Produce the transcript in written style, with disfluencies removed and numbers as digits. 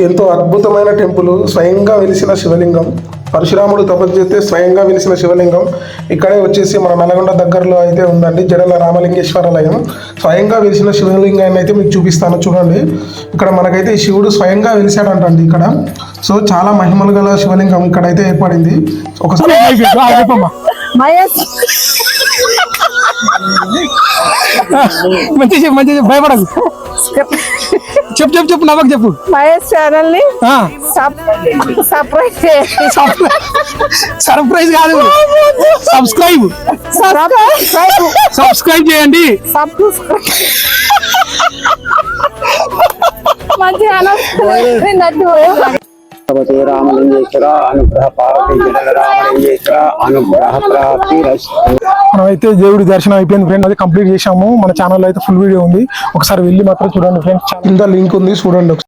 ఎంతో అద్భుతమైన టెంపుల్, స్వయంగా వెలిసిన శివలింగం. పరశురాముడు తపస్సు చేస్తే స్వయంగా వెలిసిన శివలింగం ఇక్కడే వచ్చేసి మన నల్గొండ దగ్గరలో అయితే ఉందండి. జడల రామలింగేశ్వరాలయం. స్వయంగా వెలిసిన శివలింగాన్ని అయితే మీకు చూపిస్తాను చూడండి. ఇక్కడ మనకైతే ఈ శివుడు స్వయంగా వెలిసాడంటండి ఇక్కడ. సో చాలా మహిమలు గల శివలింగం ఇక్కడైతే ఏర్పడింది. ఒకసారి మంచి భయపడకు. చెప్పు నవ్వకు చెప్పు. మహేష్ ఛానల్ ని సర్ప్రైజ్ కాదు, సబ్స్క్రైబ్ చేయండి. రామలింగేశ్వర అనుగ్రహ పార్వతీ రామలింగేశ్వర అనుగ్రహ ప్రాప్తి. మనమైతే దేవుడి దర్శనం అయిపోయింది ఫ్రెండ్. అది కంప్లీట్ చేసాము. మన ఛానల్ అయితే ఫుల్ వీడియో ఉంది, ఒకసారి వెళ్ళి మాత్రం చూడండి ఫ్రెండ్స్. కింద లింక్ ఉంది చూడండి.